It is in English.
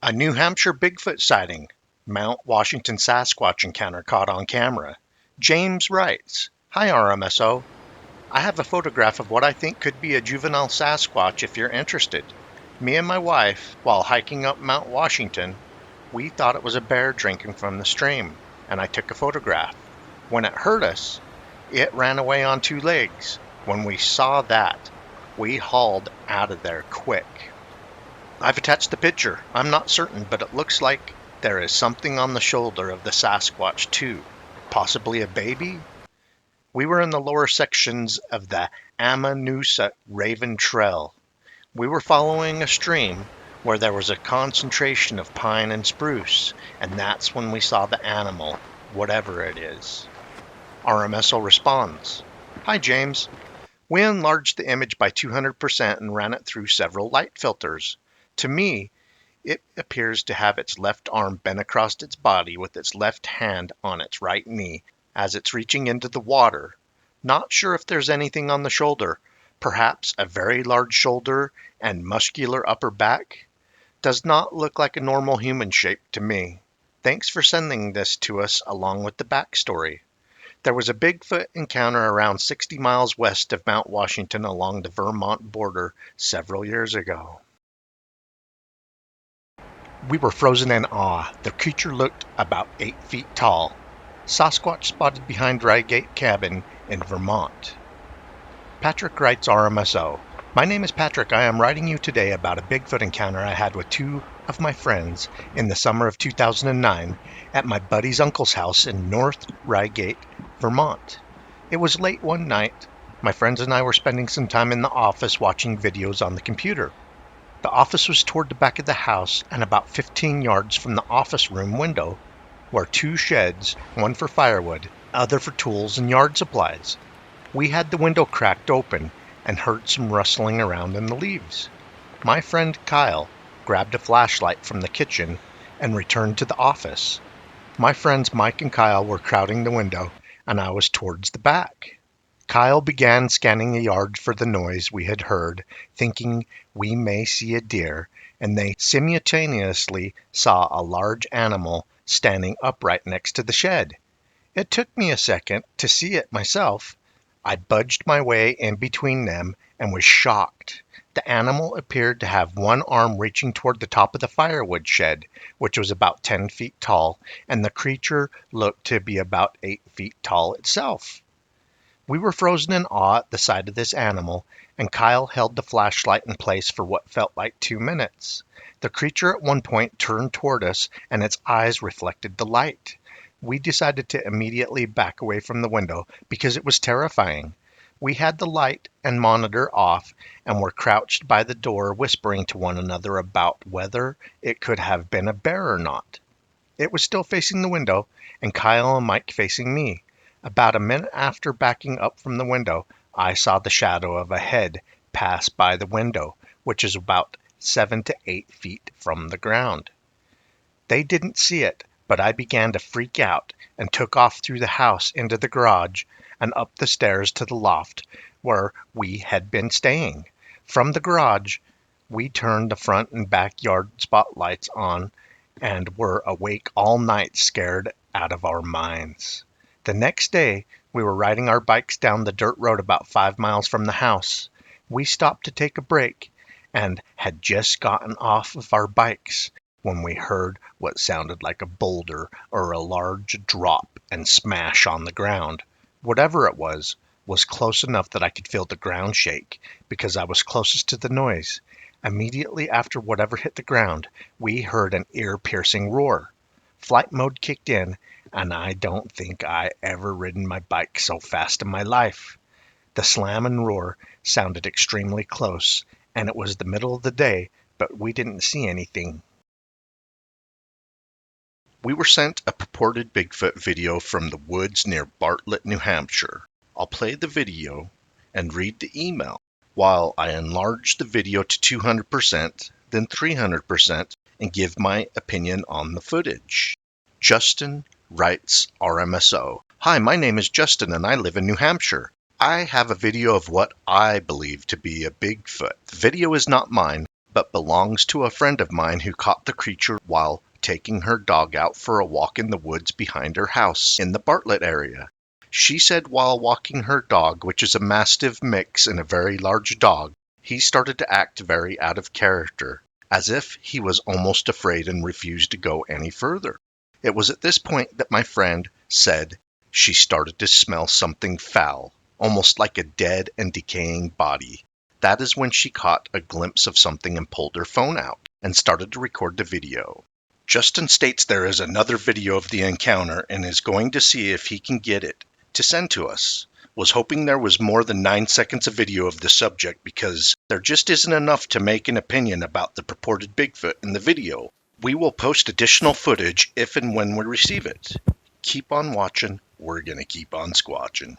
A New Hampshire Bigfoot sighting. Mount Washington Sasquatch encounter caught on camera. James writes, "Hi RMSO. I have a photograph of what I think could be a juvenile Sasquatch if you're interested. Me and my wife, while hiking up Mount Washington, we thought it was a bear drinking from the stream, and I took a photograph. When it heard us, it ran away on two legs. When we saw that, we hauled out of there quick. I've attached the picture. I'm not certain, but it looks like there is something on the shoulder of the Sasquatch too. Possibly a baby? We were in the lower sections of the Ammonoosuc Raven Trail. We were following a stream where there was a concentration of pine and spruce, and that's when we saw the animal, whatever it is." RMSO responds, "Hi James. We enlarged the image by 200% and ran it through several light filters. To me, it appears to have its left arm bent across its body with its left hand on its right knee as it's reaching into the water. Not sure if there's anything on the shoulder. Perhaps a very large shoulder and muscular upper back. Does not look like a normal human shape to me. Thanks for sending this to us along with the backstory. There was a Bigfoot encounter around 60 miles west of Mount Washington along the Vermont border several years ago." We were frozen in awe. The creature looked about 8 feet tall. Sasquatch spotted behind Ryegate cabin in Vermont. Patrick writes RMSO, "My name is Patrick. I am writing you today about a Bigfoot encounter I had with two of my friends in the summer of 2009 at my buddy's uncle's house in North Ryegate, Vermont. It was late one night. My friends and I were spending some time in the office watching videos on the computer. The office was toward the back of the house, and about 15 yards from the office room window were two sheds, one for firewood, other for tools and yard supplies. We had the window cracked open and heard some rustling around in the leaves. My friend Kyle grabbed a flashlight from the kitchen and returned to the office. My friends Mike and Kyle were crowding the window, and I was towards the back. Kyle began scanning the yard for the noise we had heard, thinking we may see a deer, and they simultaneously saw a large animal standing upright next to the shed. It took me a second to see it myself. I budged my way in between them and was shocked. The animal appeared to have one arm reaching toward the top of the firewood shed, which was about 10 feet tall, and the creature looked to be about 8 feet tall itself. We were frozen in awe at the sight of this animal, and Kyle held the flashlight in place for what felt like 2 minutes. The creature at one point turned toward us, and its eyes reflected the light. We decided to immediately back away from the window because it was terrifying. We had the light and monitor off and were crouched by the door whispering to one another about whether it could have been a bear or not. It was still facing the window, and Kyle and Mike facing me. About a minute after backing up from the window, I saw the shadow of a head pass by the window, which is about 7 to 8 feet from the ground. They didn't see it, but I began to freak out and took off through the house into the garage and up the stairs to the loft where we had been staying. From the garage, we turned the front and backyard spotlights on and were awake all night, scared out of our minds. The next day, we were riding our bikes down the dirt road about 5 miles from the house. We stopped to take a break and had just gotten off of our bikes when we heard what sounded like a boulder or a large drop and smash on the ground. Whatever it was close enough that I could feel the ground shake because I was closest to the noise. Immediately after whatever hit the ground, we heard an ear-piercing roar. Flight mode kicked in, and I don't think I ever ridden my bike so fast in my life. The slam and roar sounded extremely close, and it was the middle of the day, but we didn't see anything. We were sent a purported Bigfoot video from the woods near Bartlett, New Hampshire. I'll play the video and read the email while I enlarge the video to 200%, then 300%, and give my opinion on the footage. Justin writes RMSO, "Hi, my name is Justin and I live in New Hampshire. I have a video of what I believe to be a Bigfoot. The video is not mine, but belongs to a friend of mine who caught the creature while taking her dog out for a walk in the woods behind her house in the Bartlett area. She said while walking her dog, which is a Mastiff mix and a very large dog, he started to act very out of character, as if he was almost afraid and refused to go any further. It was at this point that my friend said she started to smell something foul, almost like a dead and decaying body. That is when she caught a glimpse of something and pulled her phone out and started to record the video. Justin states there is another video of the encounter and is going to see if he can get it to send to us. Was hoping there was more than 9 seconds of video of the subject because there just isn't enough to make an opinion about the purported Bigfoot in the video. We will post additional footage if and when we receive it. Keep on watching. We're going to keep on squatching.